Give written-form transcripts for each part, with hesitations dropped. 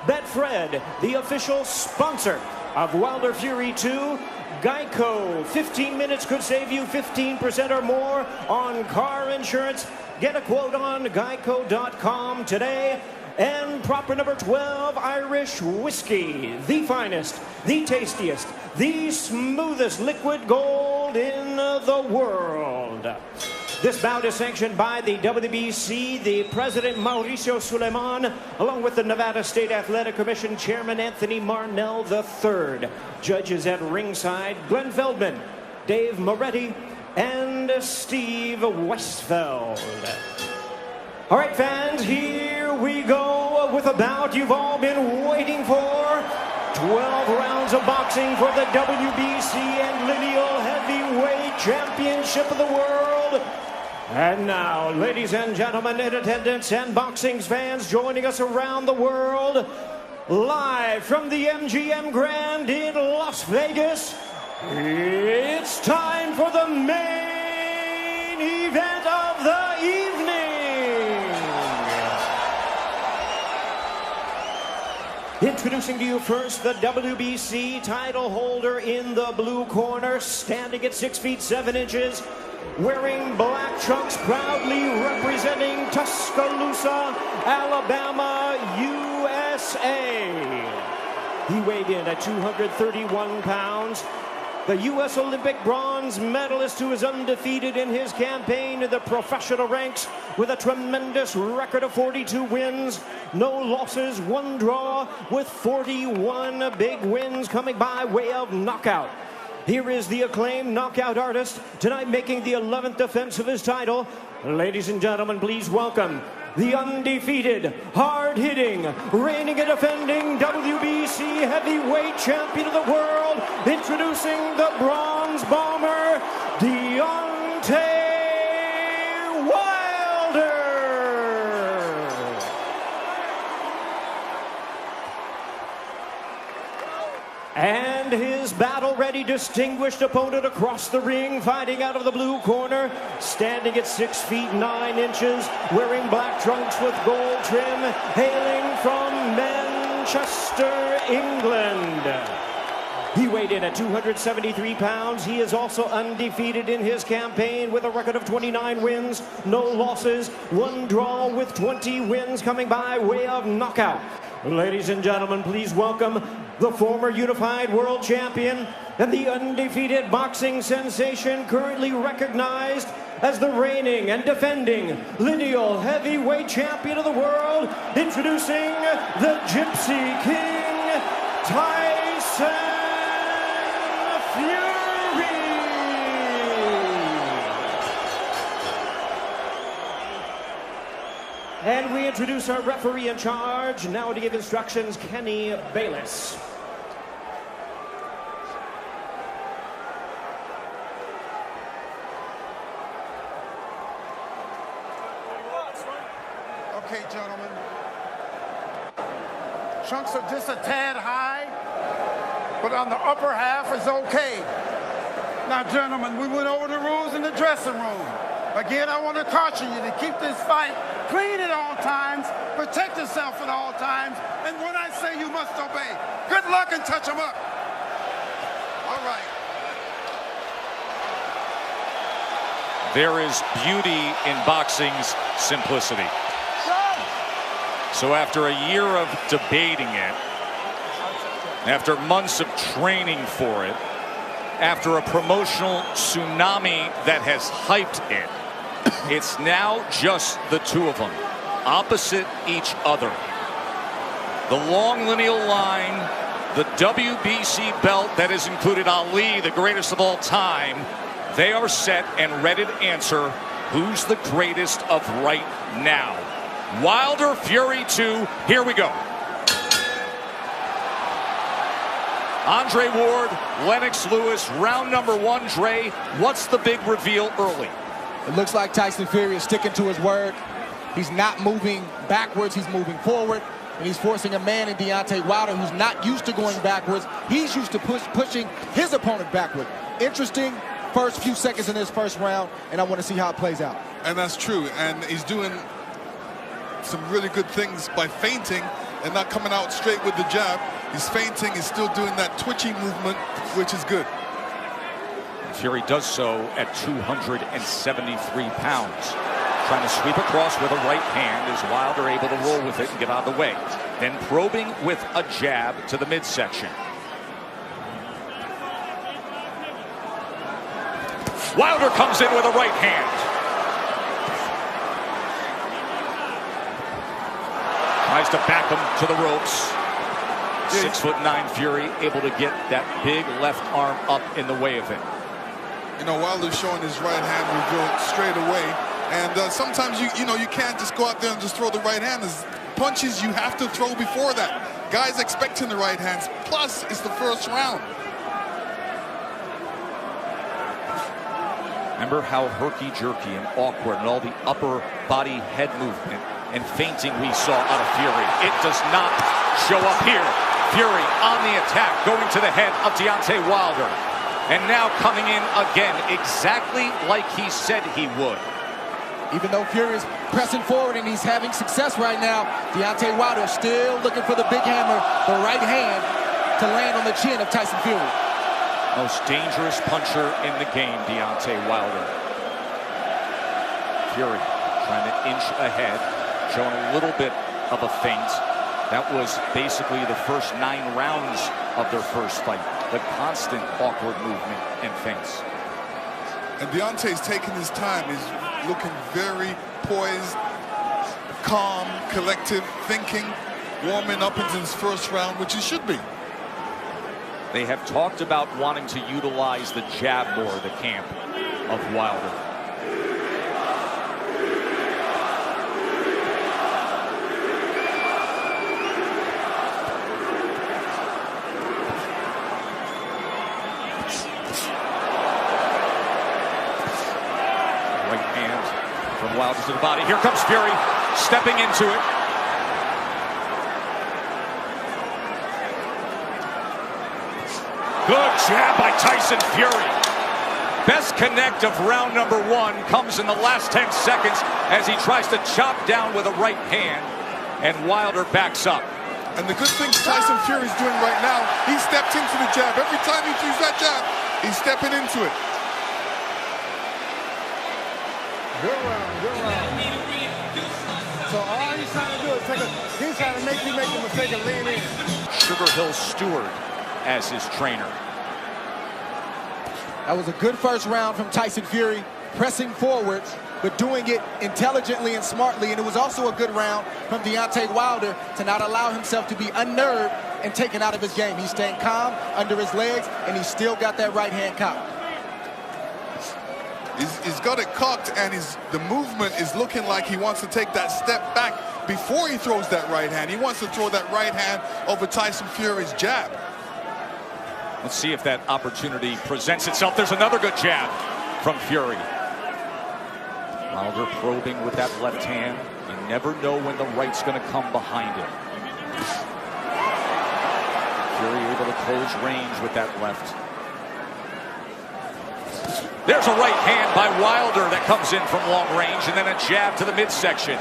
Betfred, the official sponsor of Wilder Fury 2. Geico, 15 minutes could save you 15% or more on car insurance. Get a quote on geico.com today. And proper number 12, Irish whiskey, the finest, the tastiest, the smoothest liquid gold in the world. This bout is sanctioned by the WBC, the President Mauricio Suleiman, along with the Nevada State Athletic Commission Chairman Anthony Marnell III. Judges at ringside, Glenn Feldman, Dave Moretti, and Steve Westfeld. All right, fans, here we go with a bout you've all been waiting for. 12 rounds of boxing for the WBC and Lineal Heavyweight Championship of the World. And now, ladies and gentlemen in attendance and boxing fans joining us around the world, live from the MGM Grand in Las Vegas, it's time for the main event of the evening. Introducing to you first the WBC title holder in the blue corner, standing at 6 feet 7 inches, wearing black trunks, proudly representing Tuscaloosa, Alabama, USA. He weighed in at 231 pounds. The U.S. Olympic bronze medalist who is undefeated in his campaign in the professional ranks with a tremendous record of 42 wins, no losses, 1 draw, with 41 big wins coming by way of knockout. Here is the acclaimed knockout artist, tonight making the 11th defense of his title. Ladies and gentlemen, please welcome the undefeated, hard-hitting, reigning and defending WBC heavyweight champion of the world, introducing the bronze bomber, Deontay Wilder. And his battle-ready, distinguished opponent across the ring, fighting out of the blue corner, standing at 6 feet 9 inches, wearing black trunks with gold trim, hailing from Manchester, England. He weighed in at 273 pounds. He is also undefeated in his campaign with a record of 29 wins, no losses, 1 draw, with 20 wins coming by way of knockout. Ladies and gentlemen, please welcome the former unified world champion and the undefeated boxing sensation, currently recognized as the reigning and defending lineal heavyweight champion of the world, introducing the Gypsy King, TYSON FURY. And we introduce our referee in charge, now to give instructions, Kenny Bayless. Okay, gentlemen. Trunks are just a tad high, but on the upper half is okay. Now, gentlemen, we went over the rules in the dressing room. Again, I want to caution you to keep this fight clean at all times, protect yourself at all times, and when I say you must obey, good luck and touch them up. All right. There is beauty in boxing's simplicity. So after a year of debating it, after months of training for it, after a promotional tsunami that has hyped it, it's now just the two of them, opposite each other. The long lineal line, the WBC belt that has included Ali, the greatest of all time, they are set and ready to answer who's the greatest of right now. Wilder Fury 2, here we go. Andre Ward, Lennox Lewis, round number 1. Dre, what's the big reveal early? It looks like Tyson Fury is sticking to his word. He's not moving backwards, he's moving forward. And he's forcing a man in Deontay Wilder who's not used to going backwards. He's used to pushing his opponent backward. Interesting first few seconds in this first round, and I want to see how it plays out. And that's true, and he's doing some really good things by feinting and not coming out straight with the jab. He's feinting, he's still doing that twitchy movement, which is good. Fury does so at 273 pounds. Trying to sweep across with a right hand. Is Wilder able to roll with it and get out of the way? Then probing with a jab to the midsection. Wilder comes in with a right hand. Tries to back him to the ropes. 6'9" Fury able to get that big left arm up in the way of it. You know, Wilder's showing his right hand reveal straight away. And sometimes you know you can't just go out there and just throw the right hand. There's punches you have to throw before that. Guys expecting the right hands. Plus, it's the first round. Remember how herky-jerky and awkward and all the upper body head movement and feinting we saw out of Fury. It does not show up here. Fury on the attack, going to the head of Deontay Wilder. And now coming in again, exactly like he said he would. Even though Fury is pressing forward and he's having success right now, Deontay Wilder still looking for the big hammer, the right hand, to land on the chin of Tyson Fury. Most dangerous puncher in the game, Deontay Wilder. Fury trying to inch ahead, showing a little bit of a feint. That was basically the first 9 rounds of their first fight. The constant awkward movement and feints. And Deontay's taking his time. He's looking very poised, calm, collective, thinking, warming up into his first round, which he should be. They have talked about wanting to utilize the jab more, the camp of Wilder. Right hand from Wilder to the body. Here comes Fury, stepping into it. Good jab by Tyson Fury. Best connect of round number 1 comes in the last 10 seconds as he tries to chop down with a right hand, and Wilder backs up. And the good thing Tyson Fury's doing right now, he stepped into the jab. Every time he uses that jab, he's stepping into it. Good round, good round. So all he's trying to do is he's trying to make you make the mistake of leaning in. Sugar Hill Stewart as his trainer. That was a good first round from Tyson Fury, pressing forward, but doing it intelligently and smartly. And it was also a good round from Deontay Wilder to not allow himself to be unnerved and taken out of his game. He's staying calm under his legs, and he's still got that right hand cocked. He's got it cocked, and the movement is looking like he wants to take that step back before he throws that right hand. He wants to throw that right hand over Tyson Fury's jab. Let's see if that opportunity presents itself. There's another good jab from Fury. Wilder probing with that left hand. You never know when the right's going to come behind it. Fury able to close range with that left. There's a right hand by Wilder that comes in from long range, and then a jab to the midsection.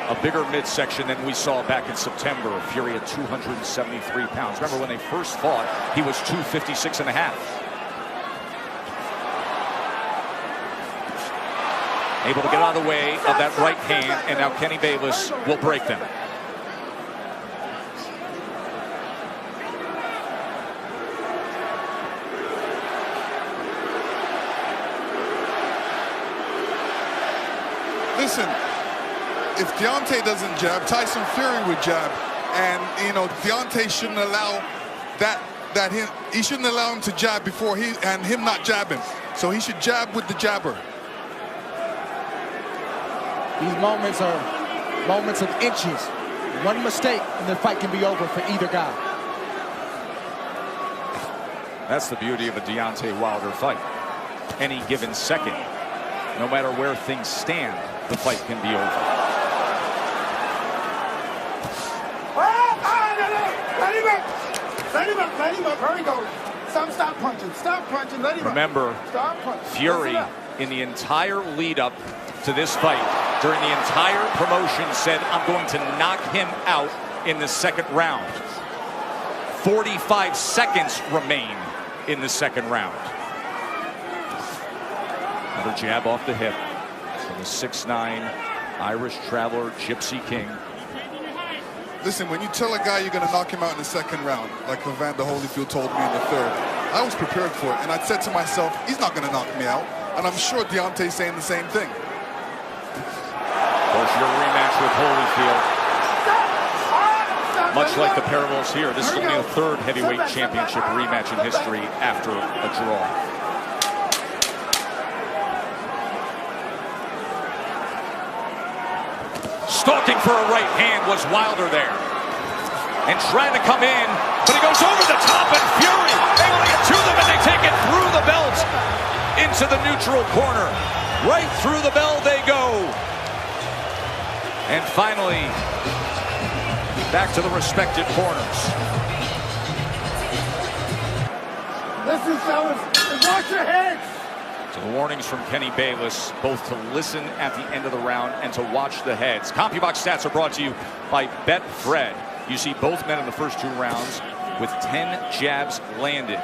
A bigger midsection than we saw back in September. Fury at 273 pounds. Remember when they first fought, he was 256 and a half. Able to get out of the way of that right hand, and now Kenny Bayless will break them. Listen, if Deontay doesn't jab, Tyson Fury would jab, and you know Deontay shouldn't allow he shouldn't allow him to jab before him not jabbing. So he should jab with the jabber. These moments are moments of inches. One mistake and the fight can be over for either guy. That's the beauty of a Deontay Wilder fight. Any given second, no matter where things stand, the fight can be over. Let him up. There he goes. Stop punching. Let him up. Remember, Fury in the entire lead up to this fight, during the entire promotion, said, I'm going to knock him out in the second round. 45 seconds remain in the second round. Another jab off the hip from the 6'9" Irish Traveler Gypsy King. Listen, when you tell a guy you're going to knock him out in the second round, like Evander Holyfield told me in the third, I was prepared for it. And I said to myself, he's not going to knock me out. And I'm sure Deontay's saying the same thing. Of course, your rematch with Holyfield. Much like the parallels here, this is only the third heavyweight championship rematch in history after a draw. Stalking for a right hand was Wilder there. And trying to come in, but he goes over the top, and Fury able to get to them, and they take it through the belt into the neutral corner. Right through the bell they go. And finally, back to the respective corners. Listen, fellas, watch your heads. So the warnings from Kenny Bayless, both to listen at the end of the round and to watch the heads. CompuBox stats are brought to you by Betfred. You see both men in the first 2 rounds with 10 jabs landed.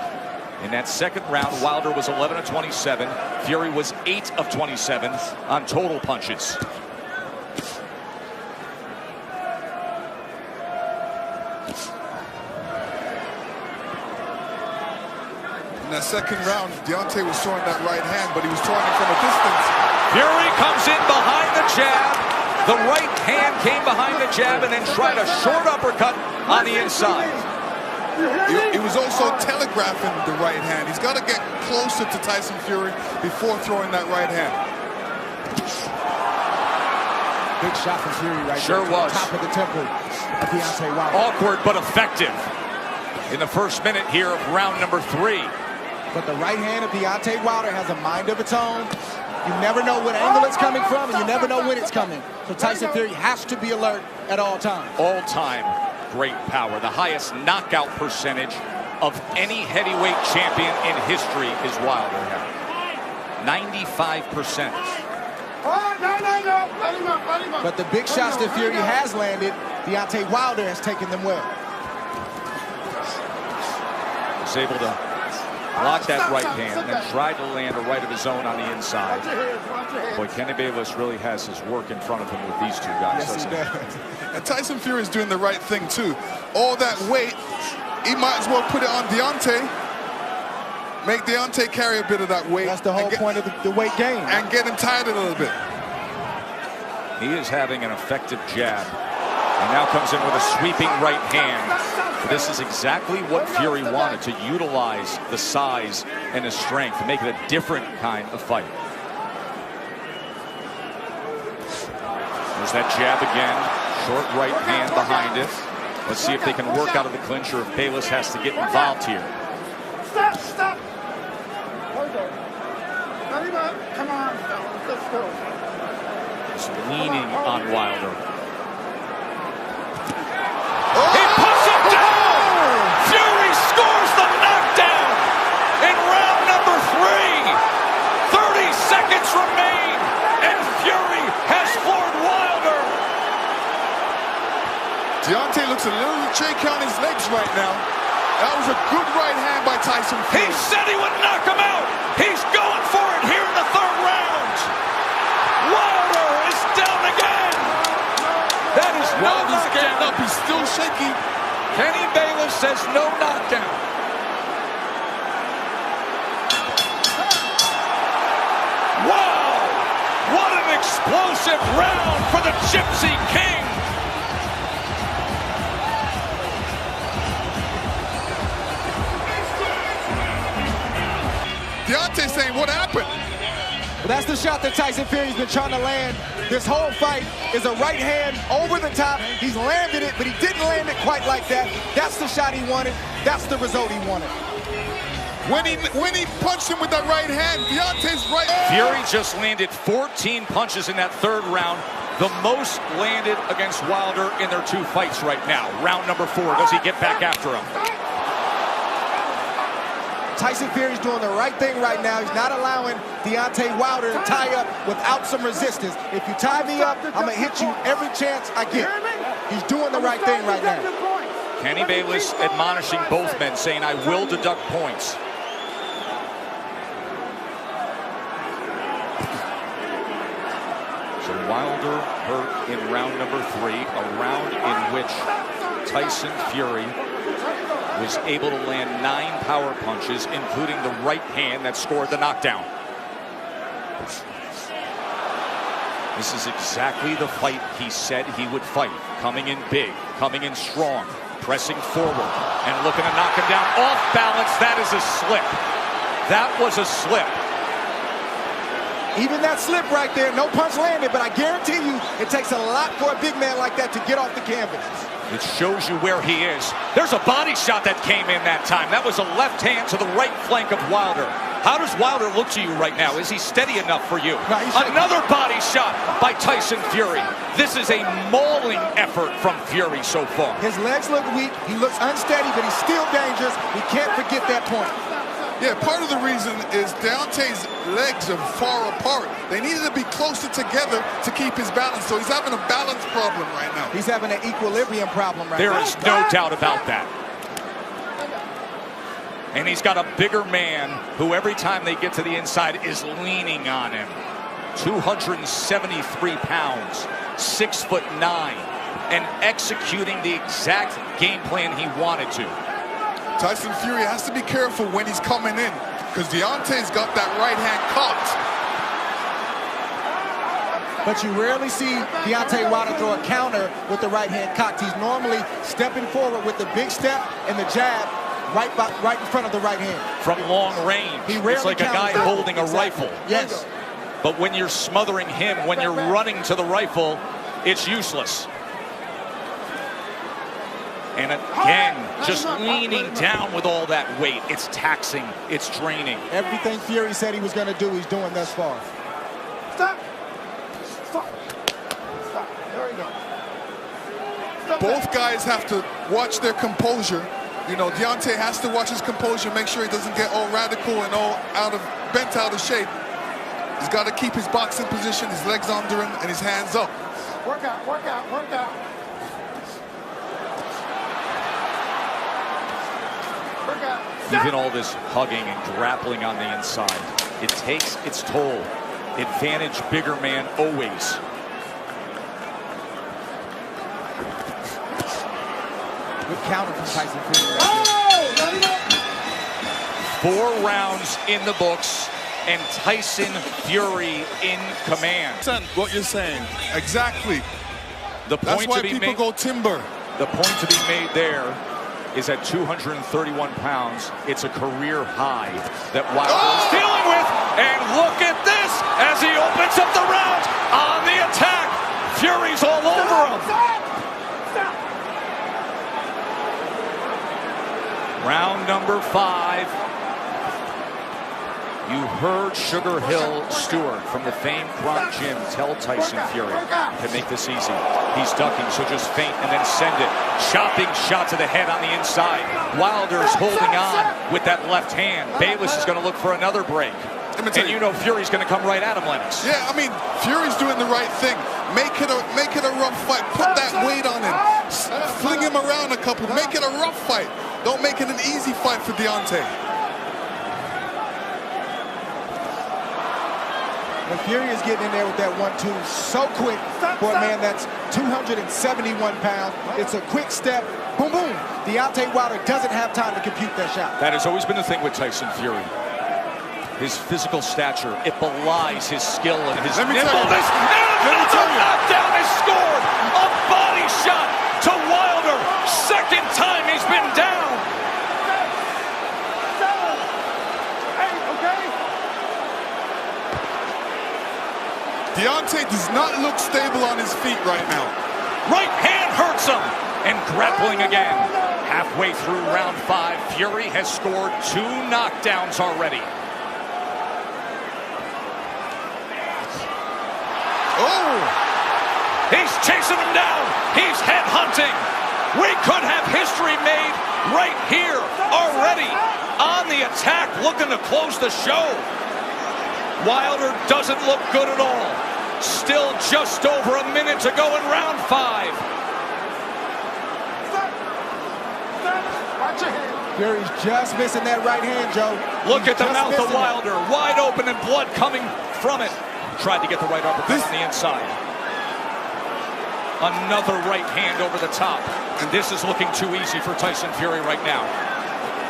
In that second round, Wilder was 11 of 27. Fury was 8 of 27 on total punches. In that second round, Deontay was throwing that right hand, but he was throwing it from a distance. Fury comes in behind the jab. The right hand came behind the jab and then tried a short uppercut on the inside. He was also telegraphing the right hand. He's got to get closer to Tyson Fury before throwing that right hand. Big shot from Fury right Sure there. was. Top of the temple of Deontay Wilder. Awkward but effective in the first minute here of round number 3. But the right hand of Deontay Wilder has a mind of its own. You never know what angle it's coming from, and you never know when it's coming. So Tyson Fury has to be alert at all times. All-time great power. The highest knockout percentage of any heavyweight champion in history is Wilder here. 95%. But the big shots that Fury has landed, Deontay Wilder has taken them well. Was able to block that right hand and then tried to land a right of his own on the inside. Boy, Kenny Bayless really has his work in front of him with these 2 guys. Yes, he does. And Tyson Fury is doing the right thing, too. All that weight, he might as well put it on Deontay. Make Deontay carry a bit of that weight. That's the whole point of the weight game. And get him tired a little bit. He is having an effective jab. And now comes in with a sweeping right hand. This is exactly what Fury wanted, to utilize the size and his strength to make it a different kind of fight. There's that jab again. Short right hand behind it. Let's see if they can work out of the clinch or if Bayless has to get involved here. Stop, stop. Hold on. Come on, fellas, let's go. Just leaning on Wilder. He puts him down! Fury scores the knockdown in round number 3. 30 seconds remain, and Fury has floored Wilder. Deontay looks a little shaky on his legs right now. That was a good right hand by Tyson Fury. He said he would knock him out. He's going for it here in the 3rd round. Wilder is down again. That is no Wilder's knockdown. getting up. He's still shaky. Kenny Bayless says no knockdown. Wow! What an explosive round for the Gypsy King. Deontay saying, what happened? Well, that's the shot that Tyson Fury's been trying to land this whole fight, is a right hand over the top. He's landed it, but he didn't land it quite like that. That's the shot he wanted. That's the result he wanted. When he punched him with that right hand, Deontay's right. Fury just landed 14 punches in that 3rd round. The most landed against Wilder in their 2 fights right now. Round number 4. Does he get back after him? Tyson Fury's doing the right thing right now. He's not allowing Deontay Wilder to tie up without some resistance. If you tie me up, I'm going to hit you every chance I get. He's doing the right thing right now. Kenny Bayless admonishing both men, saying, I will deduct points. So Wilder hurt in round number 3, a round in which Tyson Fury was able to land 9 power punches, including the right hand that scored the knockdown. This is exactly the fight he said he would fight. Coming in big, coming in strong, pressing forward, and looking to knock him down. Off balance, that is a slip. That was a slip. Even that slip right there, no punch landed, but I guarantee you it takes a lot for a big man like that to get off the canvas. It shows you where he is. There's a body shot that came in that time. That was a left hand to the right flank of Wilder. How does Wilder look to you right now? Is he steady enough for you? No, another body shot by Tyson Fury. This is a mauling effort from Fury so far. His legs look weak. He looks unsteady, but he's still dangerous. We can't forget that point. Yeah, part of the reason is Deontay's legs are far apart. They needed to be closer together to keep his balance. So he's having a balance problem right now. He's having an equilibrium problem right now. There is no doubt about that. And he's got a bigger man who every time they get to the inside is leaning on him. 273 pounds, 6'9", and executing the exact game plan he wanted to. Tyson Fury has to be careful when he's coming in, because Deontay's got that right hand caught. But you rarely see Deontay Wilder throw a counter with the right hand cocked. He's normally stepping forward with the big step and the jab right in front of the right hand. From long range. It's like a guy holding a rifle. Yes. But when you're smothering him, when you're running to the rifle, it's useless. And again, just leaning down with all that weight. It's taxing. It's draining. Everything Fury said he was going to do, he's doing thus far. Stop. Stop. Stop. There we go. Stop. Both guys have to watch their composure. You know, Deontay has to watch his composure, make sure he doesn't get all radical and all bent out of shape. He's got to keep his boxing position, his legs under him, and his hands up. Work out, work out, work out. Even all this hugging and grappling on the inside, it takes its toll. Advantage bigger man always. Good counter from Tyson Fury right there. 4 rounds in the books, and Tyson Fury in command. What you're saying. Exactly. The That's point why to be people made, go timber. The point to be made there is at 231 pounds. It's a career high that Wilder is dealing with. And look at this as he opens up the round on the attack. Fury's all over him. Round number 5. You heard Sugar Hill Stewart from the famed Bronx Gym tell Tyson Fury to make this easy. He's ducking, so just feint and then send it. Chopping shot to the head on the inside. Wilder's holding on with that left hand. Bayless is going to look for another break. And you know Fury's going to come right at him, Lennox. Yeah, I mean, Fury's doing the right thing. Make it a rough fight. Put that weight on him. Fling him around a couple. Make it a rough fight. Don't make it an easy fight for Deontay. And Fury is getting in there with that 1-2 so quick for a man that's 271 pounds. It's a quick step. Boom, boom. Deontay Wilder doesn't have time to compute that shot. That has always been the thing with Tyson Fury. His physical stature, it belies his skill and his nimbleness. Another knockdown is scored. A body shot to Wilder. Second time he's been down. Deontay does not look stable on his feet right now. Right hand hurts him. And grappling again. Halfway through round 5, Fury has scored 2 knockdowns already. Oh! He's chasing him down. He's head hunting. We could have history made right here already. On the attack, looking to close the show. Wilder doesn't look good at all. Still just over a minute to go in round 5. Watch your head. Fury's just missing that right hand, Joe. Look at the Just mouth of missing it. Wilder, wide open and blood coming from it. Tried to get the right uppercut on the inside. Another right hand over the top. And this is looking too easy for Tyson Fury right now.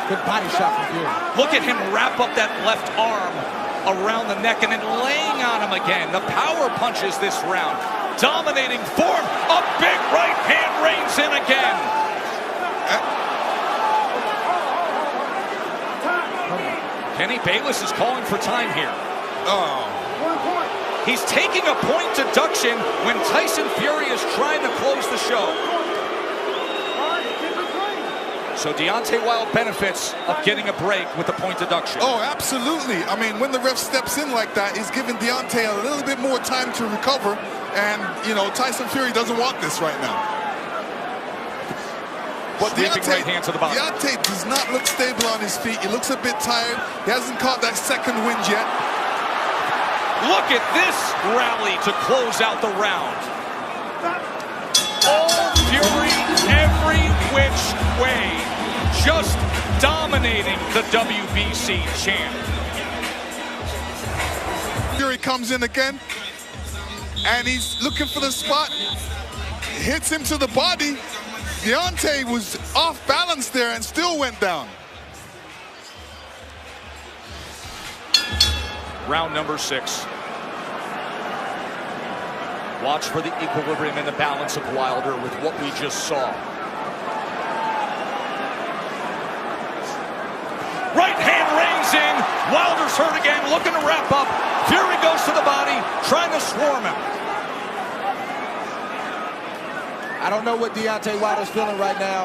Good body shot from Fury. Look at him wrap up that left arm around the neck and then laying on him again. The power punches this round. Dominating form. A big right hand reigns in again. Kenny Bayless is calling for time here. Oh. 1 point. He's taking a point deduction when Tyson Fury is trying to close the show. All right, keep it clean. So Deontay Wilder benefits of getting a break with the point deduction. Oh, absolutely. I mean, when the ref steps in like that, he's giving Deontay a little bit more time to recover. And, you know, Tyson Fury doesn't want this right now. But Sweeping right hand to the body. Deontay does not look stable on his feet. He looks a bit tired. He hasn't caught that second wind yet. Look at this rally to close out the round. All Fury, every which way, just dominating the WBC champ. Fury comes in again, and he's looking for the spot. Hits him to the body. Deontay was off balance there and still went down. Round number 6. Watch for the equilibrium and the balance of Wilder with what we just saw. Right hand reins in. Wilder's hurt again, looking to wrap up. Fury goes to the body, trying to swarm him. I don't know what Deontay Wilder's feeling right now,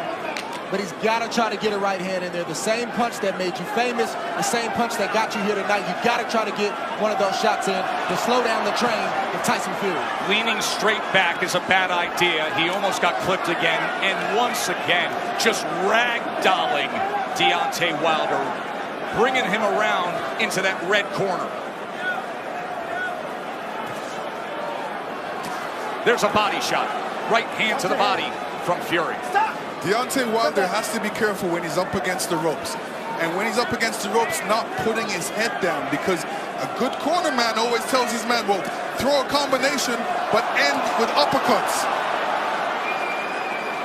but he's got to try to get a right hand in there. The same punch that made you famous, the same punch that got you here tonight. You got to try to get one of those shots in to slow down the train of Tyson Fury. Leaning straight back is a bad idea. He almost got clipped again, and once again, just ragdolling Deontay Wilder, bringing him around into that red corner. There's a body shot. Right hand to the body from Fury. Deontay Wilder has to be careful when he's up against the ropes. And when he's up against the ropes, not putting his head down, because a good corner man always tells his man, well, throw a combination, but end with uppercuts.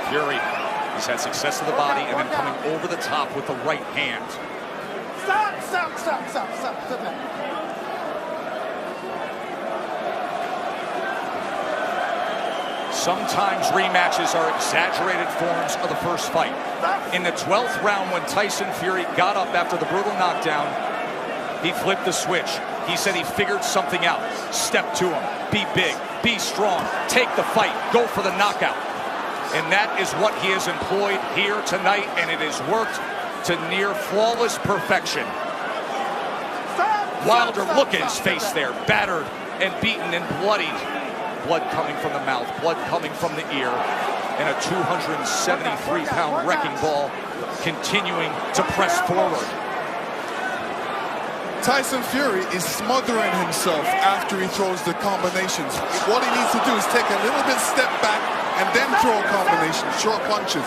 Fury, he's had success to the body and then coming over the top with the right hand. Stop. Sometimes rematches are exaggerated forms of the first fight. In the 12th round, when Tyson Fury got up after the brutal knockdown, he flipped the switch. He said he figured something out. Step to him. Be big. Be strong. Take the fight. Go for the knockout. And that is what he has employed here tonight, and it has worked to near flawless perfection. Wilder, look at his face there. Battered and beaten and bloodied. Blood coming from the mouth, blood coming from the ear, and a 273-pound wrecking ball continuing to press forward. Tyson Fury is smothering himself after he throws the combinations. What he needs to do is take a little bit step back and then throw a combination, short punches.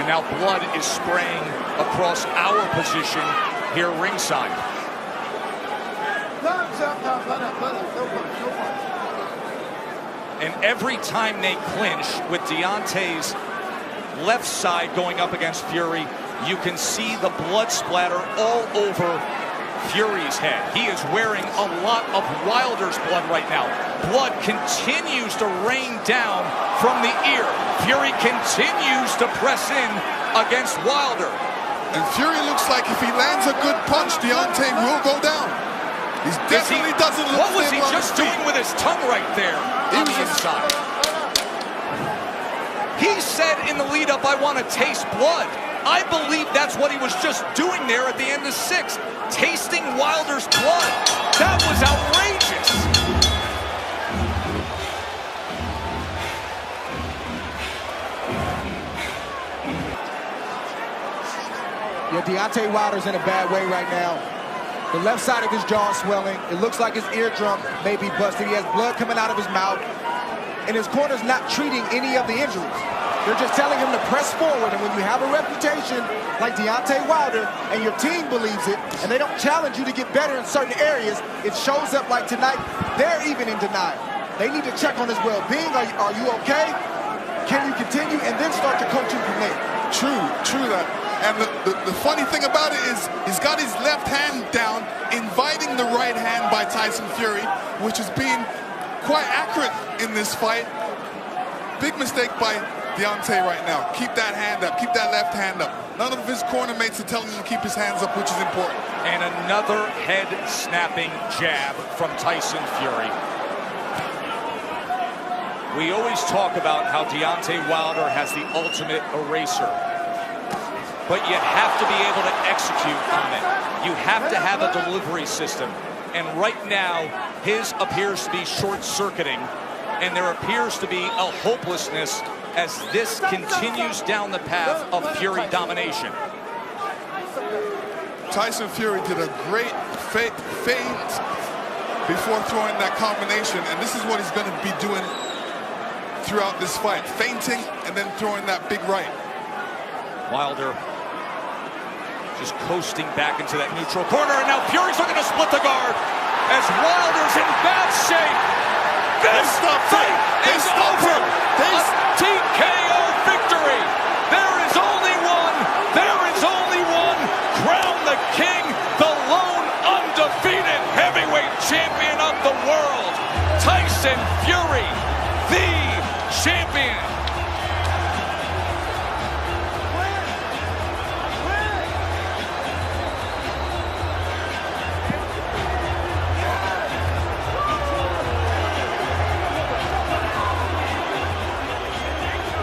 And now blood is spraying across our position here ringside. And every time they clinch with Deontay's left side going up against Fury, you can see the blood splatter all over Fury's head. He is wearing a lot of Wilder's blood right now. Blood continues to rain down from the ear. Fury continues to press in against Wilder. And Fury looks like if he lands a good punch, Deontay will go down. He definitely doesn't look What was he stable on just his feet. doing with his tongue right there on the inside? He said in the lead-up, I want to taste blood. I believe that's what he was just doing there at the end of 6, tasting Wilder's blood. That was outrageous. Yeah, Deontay Wilder's in a bad way right now. The left side of his jaw is swelling. It looks like his eardrum may be busted. He has blood coming out of his mouth. And his corner's not treating any of the injuries. They're just telling him to press forward. And when you have a reputation like Deontay Wilder and your team believes it, and they don't challenge you to get better in certain areas, it shows up like tonight. They're even in denial. They need to check on his well-being. Are you okay? Can you continue? And then start to coach him from there. True that. And the funny thing about it is he's got his left hand down, inviting the right hand by Tyson Fury, which is being quite accurate in this fight. Big mistake by Deontay right now. Keep that hand up. Keep that left hand up. None of his corner mates are telling him to keep his hands up, which is important. And another head-snapping jab from Tyson Fury. We always talk about how Deontay Wilder has the ultimate eraser. But you have to be able to execute on it. You have to have a delivery system. And right now, his appears to be short-circuiting. And there appears to be a hopelessness as this continues down the path of Fury domination. Tyson Fury did a great feint before throwing that combination, and this is what he's going to be doing throughout this fight. Feinting and then throwing that big right. Wilder just coasting back into that neutral corner, and now Fury's looking to split the guard as Wilder's in bad shape. This fight is over. A TKO victory. There is only one. There is only one. Crown the king, the lone undefeated heavyweight champion of the world. Tyson Fury, the champion.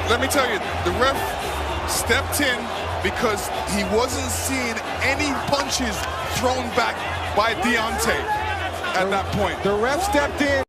Let me tell you, the ref stepped in because he wasn't seeing any punches thrown back by Deontay at that point. The ref stepped in.